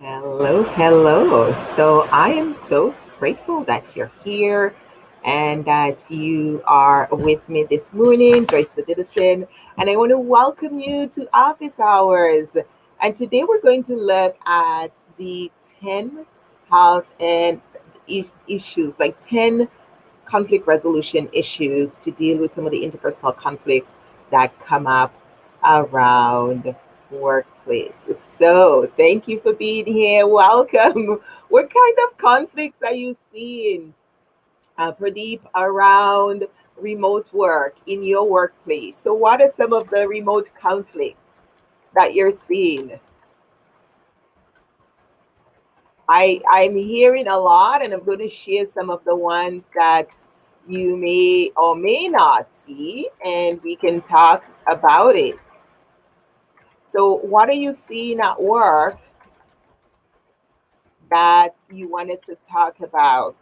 Hello, hello. So I am so grateful that you're here and that you are with me this morning, Joyce Odidison, and I want to welcome you to Office Hours. And today we're going to look at the 10 health and issues, like 10 conflict resolution issues to deal with some of the interpersonal conflicts that come up around workplace. So, thank you for being here. Welcome. What kind of conflicts are you seeing, Pradeep, around remote work in your workplace? So, what are some of the remote conflicts that you're seeing? I'm hearing a lot, and I'm going to share some of the ones that you may or may not see, and we can talk about it. So, what are you seeing at work that you want us to talk about?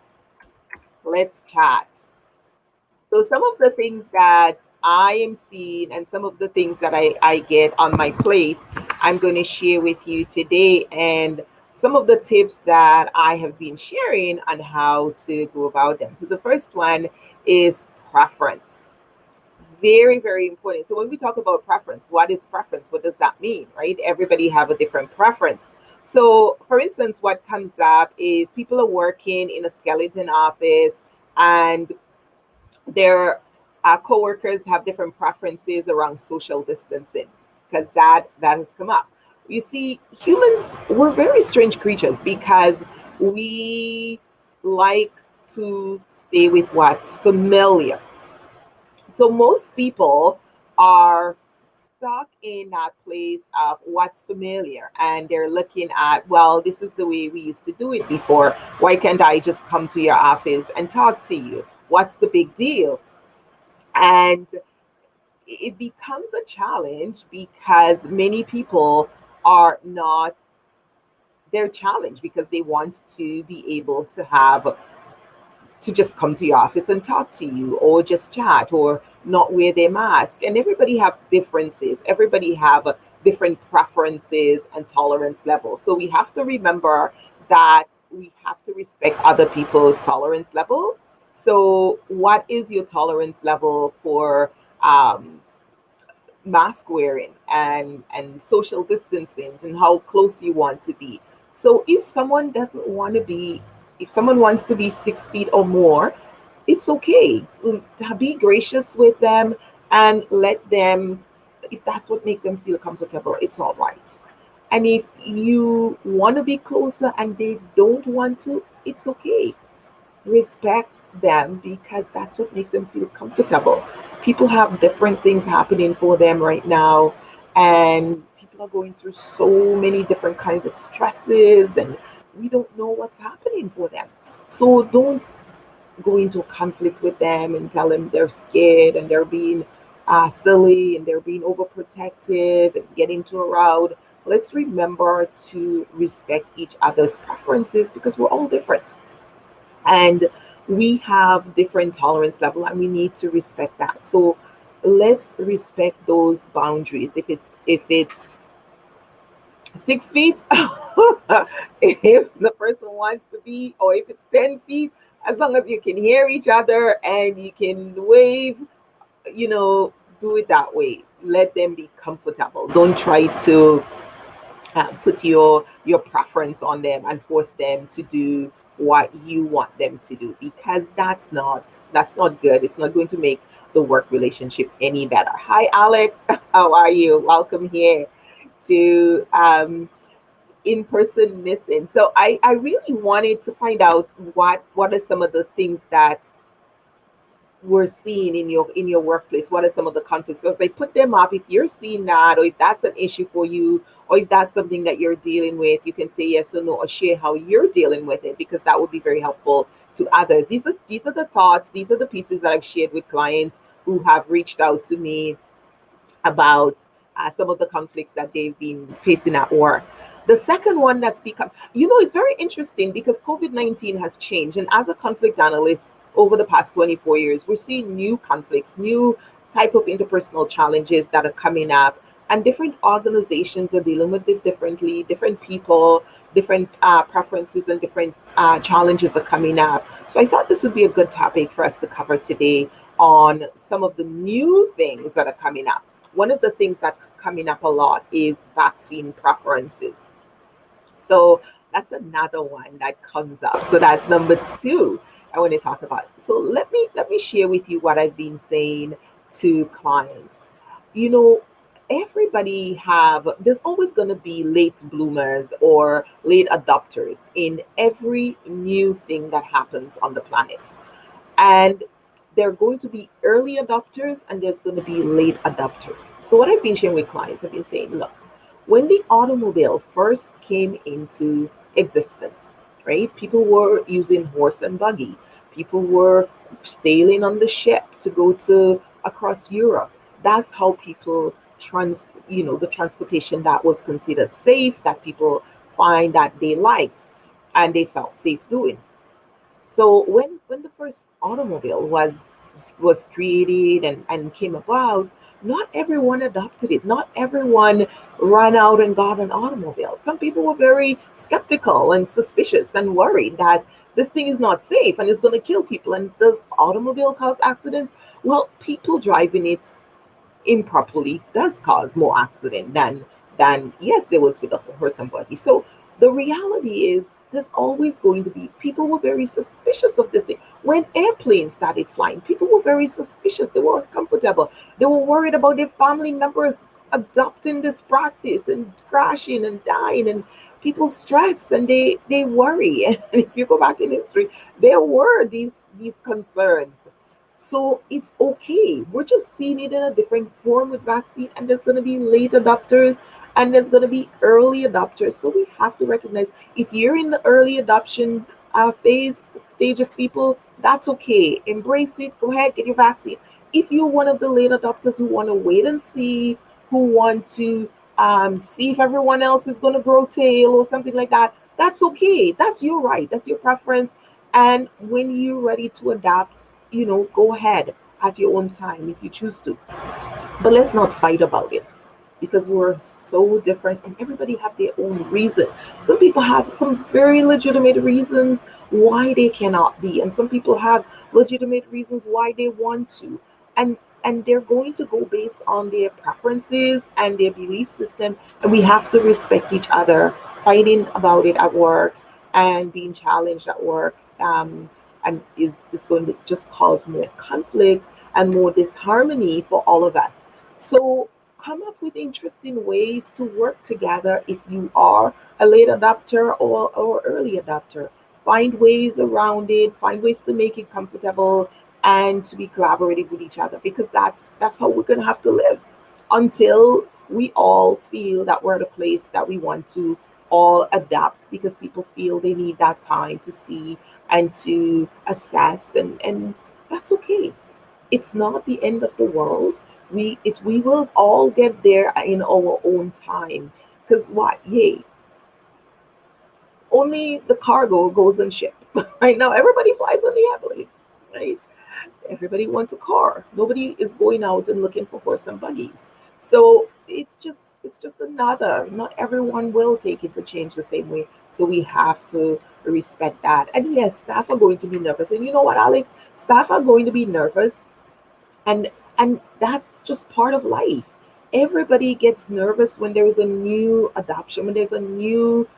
Let's chat. So, some of the things that I am seeing and some of the things that I get on my plate, I'm going to share with you today. And some of the tips that I have been sharing on how to go about them. So, the first one is preference. Very, very important. So when we talk about preference, what is preference? What does that mean, right? Everybody have a different preference. So for instance, what comes up is people are working in a skeleton office and their coworkers have different preferences around social distancing because that has come up. You see, humans, we're very strange creatures because we like to stay with what's familiar. So most people are stuck in that place of what's familiar and they're looking at, well, this is the way we used to do it before. Why can't I just come to your office and talk to you? What's the big deal? And it becomes a challenge because many people are not, they're challenged because they want to be able to have to just come to your office and talk to you or just chat or not wear their mask, and everybody have differences, everybody have different preferences and tolerance levels. So we have to remember that we have to respect other people's tolerance level. So what is your tolerance level for mask wearing and social distancing and how close you want to be? So if someone doesn't want to be, if someone wants to be 6 feet or more, it's okay. Be gracious with them and let them, if that's what makes them feel comfortable, it's all right. And if you want to be closer and they don't want to, it's okay. Respect them because that's what makes them feel comfortable. People have different things happening for them right now, and people are going through so many different kinds of stresses, and we don't know what's happening for them. So don't go into conflict with them and tell them they're scared and they're being silly and they're being overprotective and getting too around. Let's remember to respect each other's preferences because we're all different and we have different tolerance level and we need to respect that. So let's respect those boundaries. If it's 6 feet, if the person wants to be, or if it's 10 feet, as long as you can hear each other and you can wave, you know, do it that way. Let them be comfortable. Don't try to put your preference on them and force them to do what you want them to do because that's not good. It's not going to make the work relationship any better. Hi Alex, how are you? Welcome here to in person missing. So I really wanted to find out what are some of the things that we're seeing in your workplace. What are some of the conflicts? So as I put them up, if you're seeing that, or if that's an issue for you, or if that's something that you're dealing with, you can say yes or no, or share how you're dealing with it, because that would be very helpful to others. These are the thoughts, these are the pieces that I've shared with clients who have reached out to me about some of the conflicts that they've been facing at work. The second one that's become, it's very interesting because COVID-19 has changed. And as a conflict analyst over the past 24 years, we're seeing new conflicts, new type of interpersonal challenges that are coming up. And different organizations are dealing with it differently. Different people, different preferences, and different challenges are coming up. So I thought this would be a good topic for us to cover today on some of the new things that are coming up. One of the things that's coming up a lot is vaccine preferences. So that's another one that comes up. So that's number two I want to talk about. So let me share with you what I've been saying to clients. You know, everybody have there's always going to be late bloomers or late adopters in every new thing that happens on the planet. And there are going to be early adopters and there's going to be late adopters. So what I've been sharing with clients, I've been saying, look, when the automobile first came into existence, right? People were using horse and buggy. People were sailing on the ship to go to across Europe. That's how people the transportation that was considered safe, that people find that they liked and they felt safe doing. So when the first automobile was created and came about, not everyone adopted it. Not everyone ran out and got an automobile. Some people were very skeptical and suspicious and worried that this thing is not safe and it's going to kill people. And does automobile cause accidents? Well, people driving it improperly does cause more accident than yes, there was with the horse and buggy. So the reality is there's always going to be people were very suspicious of this thing. When airplanes started flying, people were very suspicious. They were uncomfortable. They were worried about their family members adopting this practice and crashing and dying, and people stress and they worry. And if you go back in history, there were these concerns. So it's okay. We're just seeing it in a different form with vaccine, and there's going to be late adopters and there's going to be early adopters. So we have to recognize if you're in the early adoption phase stage of people, that's okay. Embrace it. Go ahead, get your vaccine. If you're one of the late adopters who want to wait and see, who want to see if everyone else is going to grow tail or something like that, that's okay. That's your right. That's your preference. And when you're ready to adapt, go ahead at your own time if you choose to. But let's not fight about it because we're so different and everybody have their own reason. Some people have some very legitimate reasons why they cannot be, and some people have legitimate reasons why they want to. And they're going to go based on their preferences and their belief system, and we have to respect each other. Fighting about it at work and being challenged at work and is going to just cause more conflict and more disharmony for all of us. So come up with interesting ways to work together if you are a late adopter or early adopter. Find ways around it, find ways to make it comfortable and to be collaborative with each other, because that's how we're going to have to live until we all feel that we're at a place that we want to all adapt, because people feel they need that time to see and to assess, and that's okay. It's not the end of the world. We will all get there in our own time, because what, yay, only the cargo goes on ship. Right now everybody flies on the airplane, right? Everybody wants a car. Nobody is going out and looking for horse and buggies. So it's just another. Not everyone will take it to change the same way. So we have to respect that. And yes, staff are going to be nervous. And you know what, Alex? Staff are going to be nervous, and that's just part of life. Everybody gets nervous when there is a new adoption, when there's a new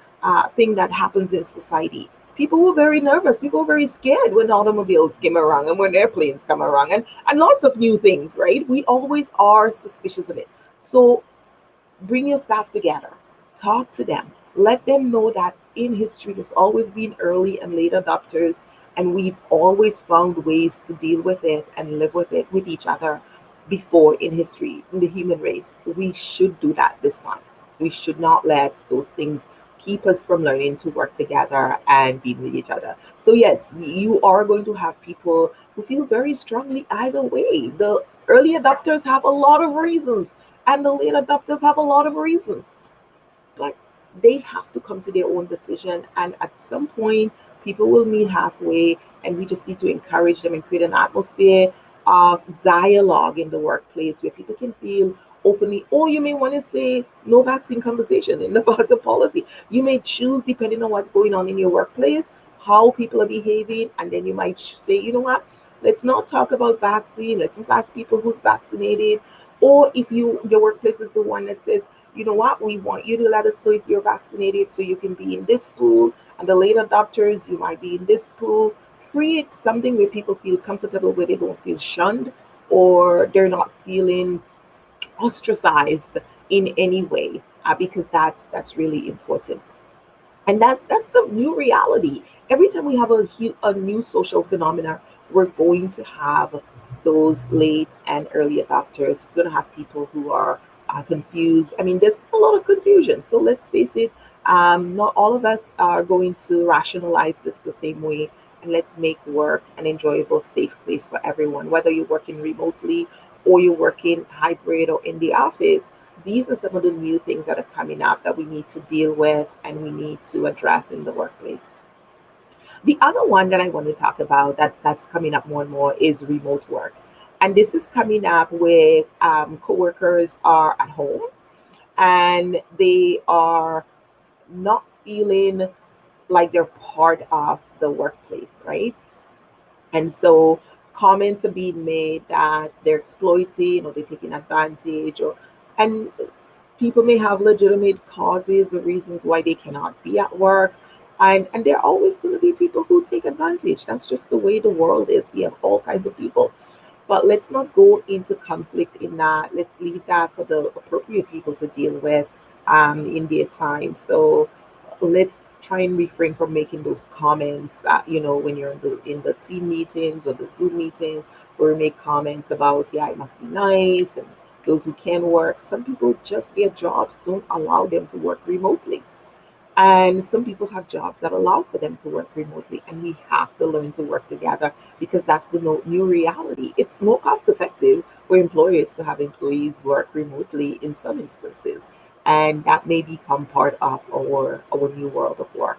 thing that happens in society. People were very nervous. People were very scared when automobiles came around and when airplanes come around, and lots of new things, right? We always are suspicious of it. So bring your staff together, talk to them, let them know that in history there's always been early and late adopters, and we've always found ways to deal with it and live with it with each other before in history, in the human race. We should do that this time. We should not let those things keep us from learning to work together and be with each other. So yes, you are going to have people who feel very strongly either way. The early adopters have a lot of reasons and the late adopters have a lot of reasons, but they have to come to their own decision. And at some point, people will meet halfway, and we just need to encourage them and create an atmosphere of dialogue in the workplace where people can feel openly, or you may want to say no vaccine conversation in the bus of policy. You may choose, depending on what's going on in your workplace, how people are behaving, and then you might say, you know what, let's not talk about vaccine. Let's just ask people who's vaccinated. Or if your workplace is the one that says, you know what, we want you to let us know if you're vaccinated so you can be in this school, and the late adopters, you might be in this school. Create something where people feel comfortable, where they don't feel shunned, or they're not feeling ostracized in any way, because that's really important. And that's the new reality. Every time we have a new social phenomena, we're going to have those late and early adopters. We're going to have people who are confused. I mean, there's a lot of confusion, so let's face it, not all of us are going to rationalize this the same way. And let's make work an enjoyable, safe place for everyone, whether you're working remotely or you're working hybrid or in the office. These are some of the new things that are coming up that we need to deal with and we need to address in the workplace. The other one that I want to talk about that's coming up more and more is remote work. And this is coming up where coworkers are at home and they are not feeling like they're part of the workplace, right? And so comments are being made that they're exploiting or they're taking advantage, or and people may have legitimate causes or reasons why they cannot be at work. And there are always going to be people who take advantage. That's just the way the world is. We have all kinds of people. But let's not go into conflict in that. Let's leave that for the appropriate people to deal with in their time. So let's try and refrain from making those comments that, when you're in the team meetings or the Zoom meetings, where we make comments about, yeah, it must be nice, and those who can work. Some people, just their jobs don't allow them to work remotely. And some people have jobs that allow for them to work remotely, and we have to learn to work together, because that's the new reality. It's more cost effective for employers to have employees work remotely in some instances, and that may become part of our new world of work.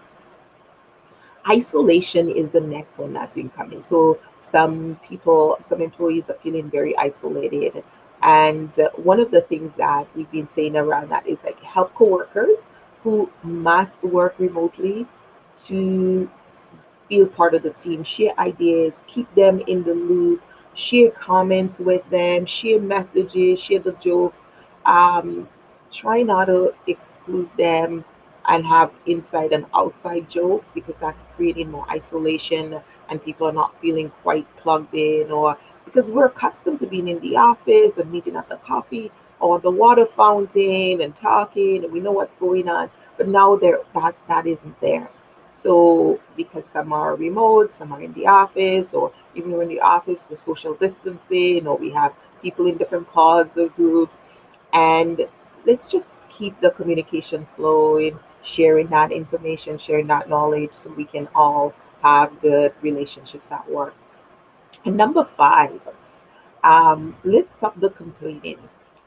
Isolation is the next one that's been coming. So some employees are feeling very isolated. And one of the things that we've been saying around that is like help coworkers who must work remotely to feel part of the team, share ideas, keep them in the loop, share comments with them, share messages, share the jokes. Um, Try not to exclude them and have inside and outside jokes, because that's creating more isolation and people are not feeling quite plugged in, or because we're accustomed to being in the office and meeting at the coffee or the water fountain and talking, and we know what's going on. But now that isn't there. So because some are remote, some are in the office, or even when in the office we're social distancing, or we have people in different pods or groups. And let's just keep the communication flowing, sharing that information, sharing that knowledge, so we can all have good relationships at work. And number five, let's stop the complaining.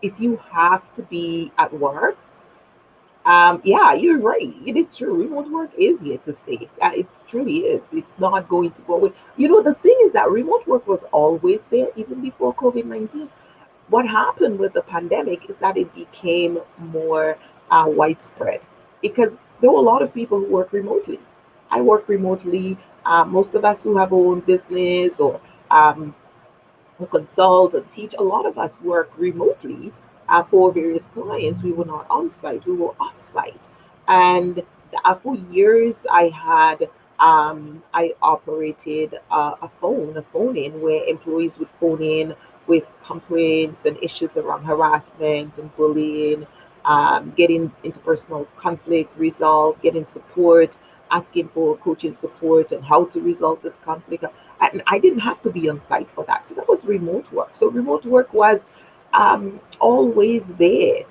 If you have to be at work, yeah, you're right. It is true. Remote work is here to stay. It truly is. It's not going to go away. The thing is that remote work was always there even before COVID-19. What happened with the pandemic is that it became more widespread, because there were a lot of people who work remotely. I work remotely. Most of us who have our own business, or um, who consult and teach, a lot of us work remotely for various clients. We were not on site, we were off site. And for years, I operated a phone in, where employees would phone in with complaints and issues around harassment and bullying, getting interpersonal conflict resolved, getting support, asking for coaching support and how to resolve this conflict. And I didn't have to be on site for that. So that was remote work. So remote work was always there,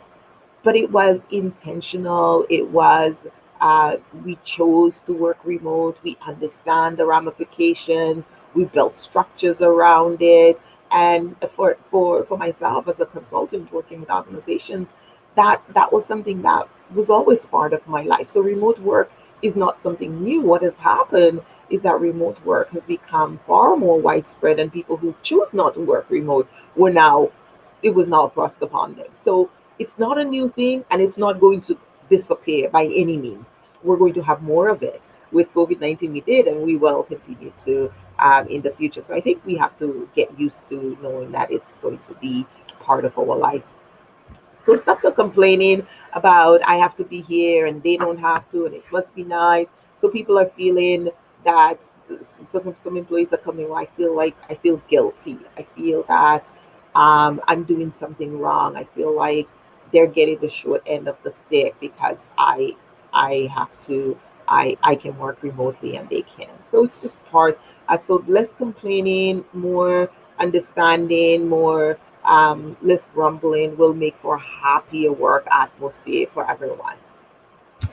but it was intentional. It was, we chose to work remote. We understand the ramifications. We built structures around it. And for myself as a consultant working with organizations, that was something that was always part of my life. So remote work is not something new. What has happened is that remote work has become far more widespread, and people who choose not to work remote were now it was not thrust upon them. So it's not a new thing, and it's not going to disappear by any means. We're going to have more of it. With COVID-19, we did, and we will continue to in the future. So I think we have to get used to knowing that it's going to be part of our life. So stop the complaining about I have to be here and they don't have to, and it must be nice. So people are feeling that some employees are coming. Well, I feel guilty. I feel that I'm doing something wrong. I feel like they're getting the short end of the stick because I have to I can work remotely and they can. So it's just part. So less complaining, more understanding, more less grumbling will make for a happier work atmosphere for everyone.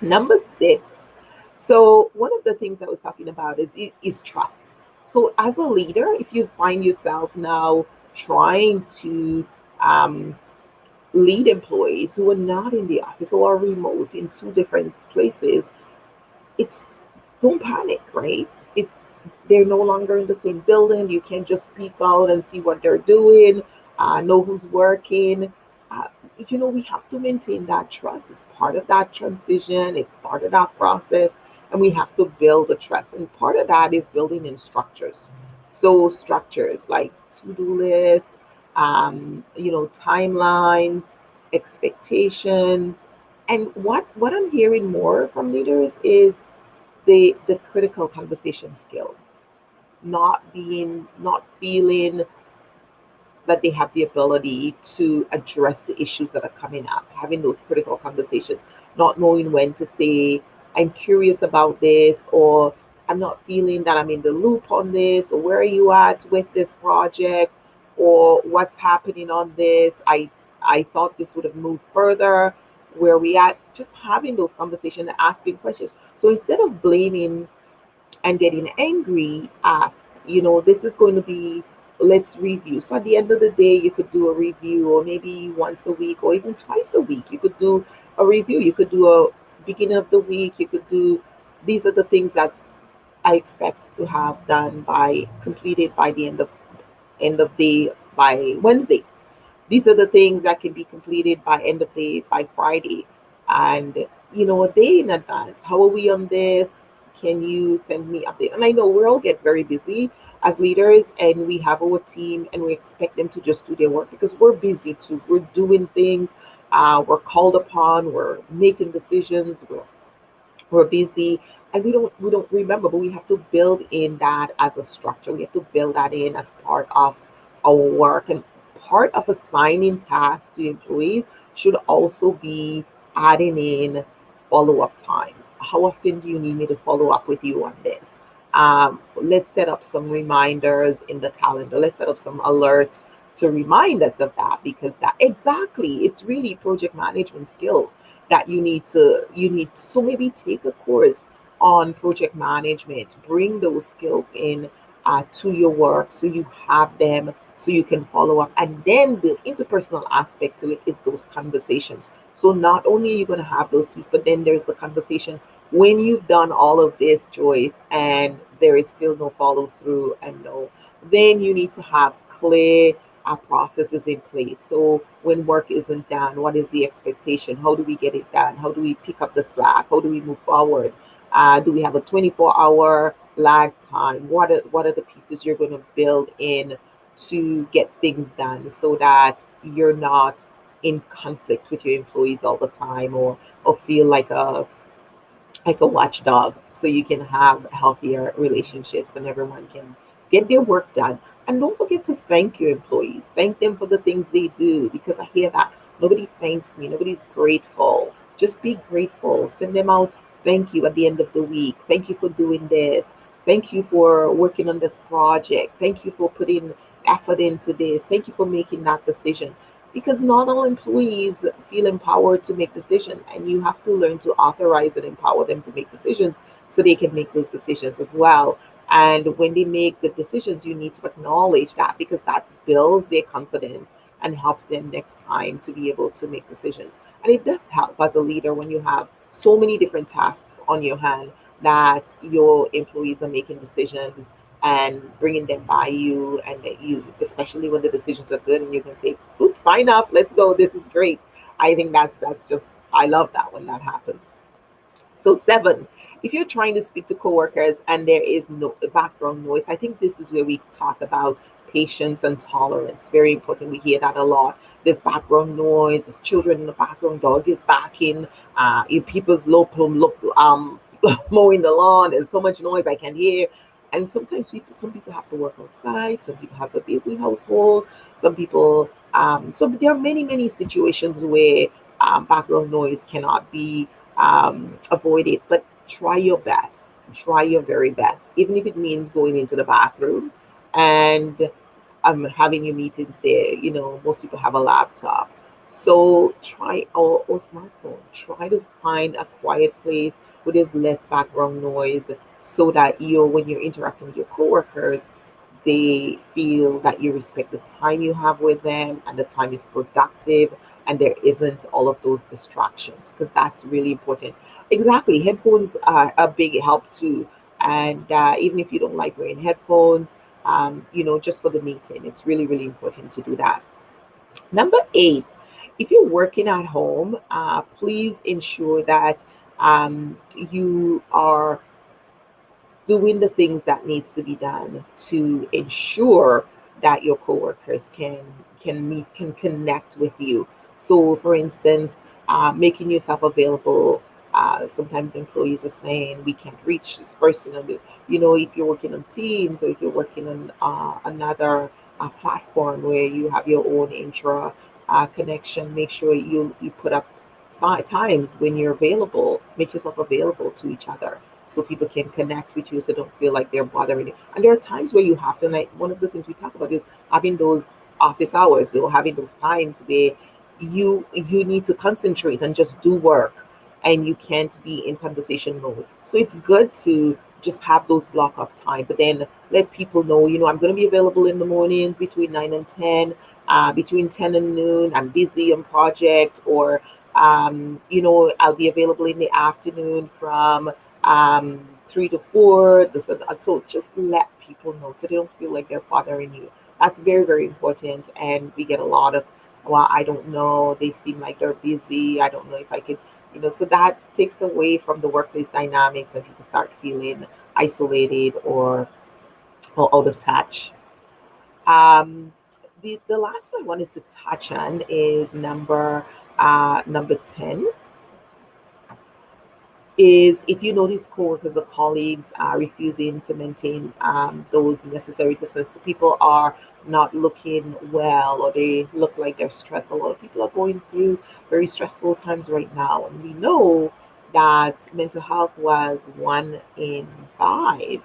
Number six. So one of the things I was talking about is trust. So as a leader, if you find yourself now trying to um, lead employees who are not in the office or are remote in two different places, it's don't panic, right? It's they're no longer in the same building. You can't just speak out and see what they're doing, know who's working. Uh, we have to maintain that trust. It's part of that transition. It's part of that process, and we have to build the trust. And part of that is building in structures. So structures like to-do list, timelines, expectations, and what I'm hearing more from leaders is the critical conversation skills, not feeling that they have the ability to address the issues that are coming up, having those critical conversations, not knowing when to say, I'm curious about this, or I'm not feeling that I'm in the loop on this, or where are you at with this project, or what's happening on this. I thought this would have moved further. Where we at? Just having those conversations and asking questions. So instead of blaming and getting angry, ask, this is going to be, let's review. So at the end of the day, you could do a review, or maybe once a week, or even twice a week. You could do a review. You could do a beginning of the week. You could do, these are the things I expect to have done by completed by the end of day by Wednesday. These are the things that can be completed by end of day by Friday. And a day in advance. How are we on this? Can you send me update? And I know we all get very busy as leaders, and we have our team, and we expect them to just do their work because we're busy too. We're doing things. We're called upon. We're making decisions. We're busy, and we don't remember, but we have to build in that as a structure. We have to build that in as part of our work, and part of assigning tasks to employees should also be adding in follow-up times. How often do you need me to follow up with you on this? Let's set up some reminders in the calendar. Let's set up some alerts to remind us of that, because that exactly, it's really project management skills that you need. So maybe take a course on project management, bring those skills in to your work, so you have them, so you can follow up. And then the interpersonal aspect to it is those conversations. So not only are you going to have those things, but then there's the conversation when you've done all of this, Joyce, and there is still no follow through and no, then you need to have clear processes in place. So when work isn't done, what is the expectation? How do we get it done? How do we pick up the slack? How do we move forward? Do we have a 24-hour lag time? What are the pieces you're going to build in to get things done, so that you're not in conflict with your employees all the time, or feel like a watchdog, so you can have healthier relationships and everyone can get their work done. And don't forget to thank your employees. Thank them for the things they do, because I hear that nobody thanks me, nobody's grateful. Just be grateful. Send them out thank you at the end of the week. Thank you for doing this. Thank you for working on this project. Thank you for putting effort into this. Thank you for making that decision, because not all employees feel empowered to make decisions, and you have to learn to authorize and empower them to make decisions, so they can make those decisions as well. And when they make the decisions, you need to acknowledge that, because that builds their confidence and helps them next time to be able to make decisions. And it does help as a leader when you have so many different tasks on your hand that your employees are making decisions. and bringing them by you, and that you, especially when the decisions are good and you can say, oops, sign up, let's go, this is great. I think that's just, I love that when that happens. So 7, if you're trying to speak to coworkers and there is no background noise, I think this is where we talk about patience and tolerance. Very important. We hear that a lot. There's background noise. There's children in the background. Dog is barking. People's mowing the lawn. There's so much noise I can hear. And sometimes some people have to work outside. Some people have a busy household. Some people. So there are many situations where background noise cannot be avoid it, but try your best. Try your very best, even if it means going into the bathroom and having your meetings there. You know, most people have a laptop. So try, or smartphone. Try to find a quiet place where there's less background noise so that when you're interacting with your coworkers, they feel that you respect the time you have with them and the time is productive and there isn't all of those distractions, because that's really important. Exactly. Headphones are a big help too. And even if you don't like wearing headphones, just for the meeting, it's really important to do that. Number 8, if you're working at home, please ensure that you are doing the things that needs to be done to ensure that your coworkers can connect with you. So, for instance, making yourself available. Sometimes employees are saying we can't reach this person. And, if you're working on Teams or if you're working on another platform where you have your own intra connection, make sure you put up times when you're available. Make yourself available to each other so people can connect with you, so don't feel like they're bothering you. And there are times where you have to, like one of the things we talk about is having those office hours, or having those times where you need to concentrate and just do work, and you can't be in conversation mode. So it's good to just have those block of time, but then let people know, I'm going to be available in the mornings between 9 and 10, between 10 and noon, I'm busy on project, or I'll be available in the afternoon from 3 to 4. So just let people know so they don't feel like they're bothering you. That's very important. And we get a lot of, well, I don't know, they seem like they're busy, I don't know if I could, so that takes away from the workplace dynamics and people start feeling isolated or out of touch. Um, the last one I wanted to touch on is number 10, is if you notice coworkers or colleagues are refusing to maintain those necessary distance. So people are not looking well, or they look like they're stressed. A lot of people are going through very stressful times right now, and we know that mental health was 1 in 5,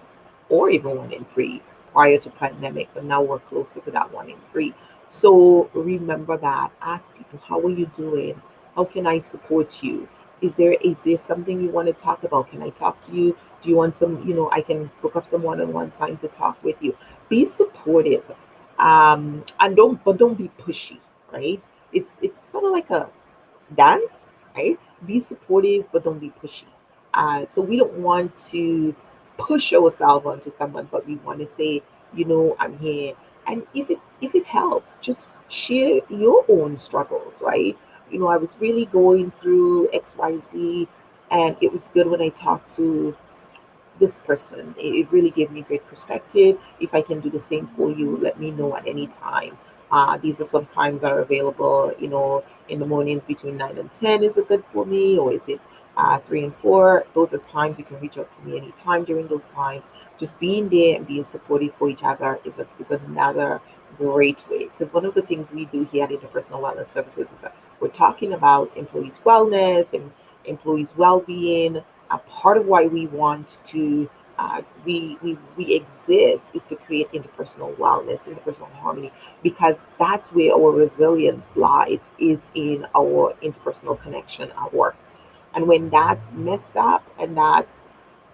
or even 1 in 3 prior to pandemic, but now we're closer to that 1 in 3. So remember that. Ask people, how are you doing? How can I support you? Is there something you want to talk about? Can I talk to you? Do you want some, I can book up some one-on-one time to talk with you. Be supportive. And don't be pushy, right? It's sort of like a dance, right? Be supportive, but don't be pushy. So we don't want to push ourselves onto someone, but we want to say, I'm here. And if it helps, just share your own struggles, right? I was really going through XYZ, and it was good when I talked to this person. It really gave me great perspective. If I can do the same for you, let me know at any time. These are some times that are available, in the mornings between 9 and 10. Is it good for me, or is it 3 and 4? Those are times you can reach out to me anytime during those times. Just being there and being supportive for each other is another great way. Because one of the things we do here at Interpersonal Wellness Services is that we're talking about employees' wellness and employees' well-being. A part of why we want to we exist is to create interpersonal wellness, interpersonal harmony, because that's where our resilience lies, is in our interpersonal connection at work. And when that's messed up and that's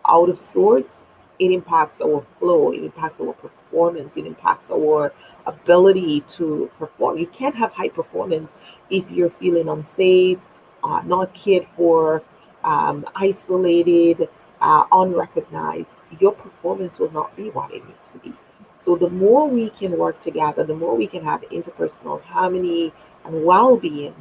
out of sorts, it impacts our flow, it impacts our performance, it impacts our ability to perform. You can't have high performance if you're feeling unsafe, not cared for, isolated. unrecognized, your performance will not be what it needs to be. So the more we can work together, the more we can have interpersonal harmony and well-being,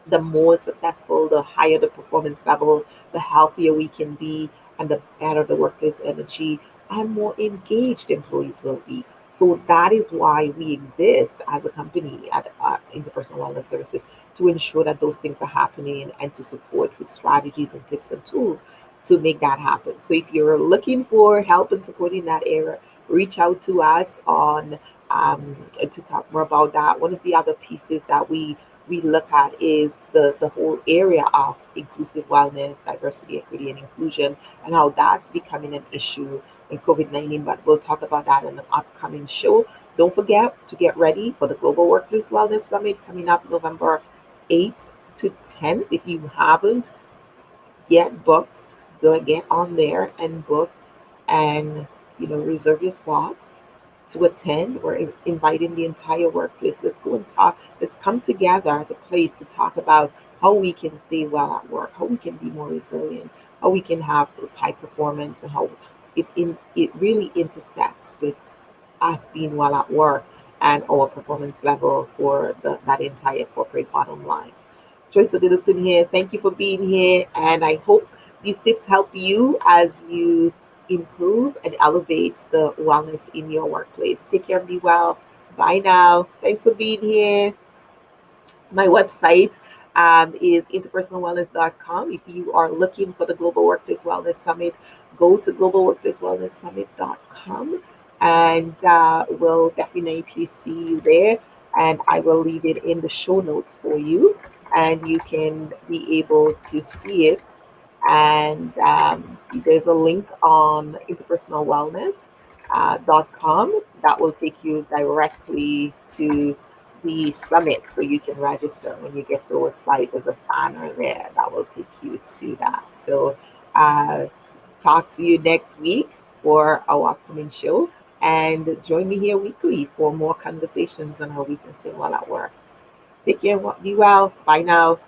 the more successful, the higher the performance level, the healthier we can be, and the better the workplace energy, and more engaged employees will be. So that is why we exist as a company at Interpersonal Wellness Services, to ensure that those things are happening and to support with strategies and tips and tools to make that happen. So if you're looking for help and support in that area, reach out to us on to talk more about that. One of the other pieces that we look at is the whole area of inclusive wellness, diversity, equity, and inclusion, and how that's becoming an issue in COVID-19. But we'll talk about that in an upcoming show. Don't forget to get ready for the Global Workplace Wellness Summit coming up November 8th to 10th. If you haven't yet booked, go get on there and book and reserve your spot to attend. We're inviting the entire workplace. Let's go and talk. Let's come together at a place to talk about how we can stay well at work, how we can be more resilient, how we can have those high performance, and how it really intersects with us being well at work and our performance level for that entire corporate bottom line. Joyce Odidison here. Thank you for being here, and I hope these tips help you as you improve and elevate the wellness in your workplace. Take care and be well. Bye now. Thanks for being here. My website is interpersonalwellness.com. If you are looking for the Global Workplace Wellness Summit, go to globalworkplacewellnesssummit.com, and we'll definitely see you there. And I will leave it in the show notes for you, and you can be able to see it. And there's a link on interpersonalwellness.com that will take you directly to the summit, so you can register. When you get to a site, there's a banner there that will take you to that. So uh, talk to you next week for our upcoming show, and join me here weekly for more conversations on how we can stay well at work. Take care, be well. Bye now.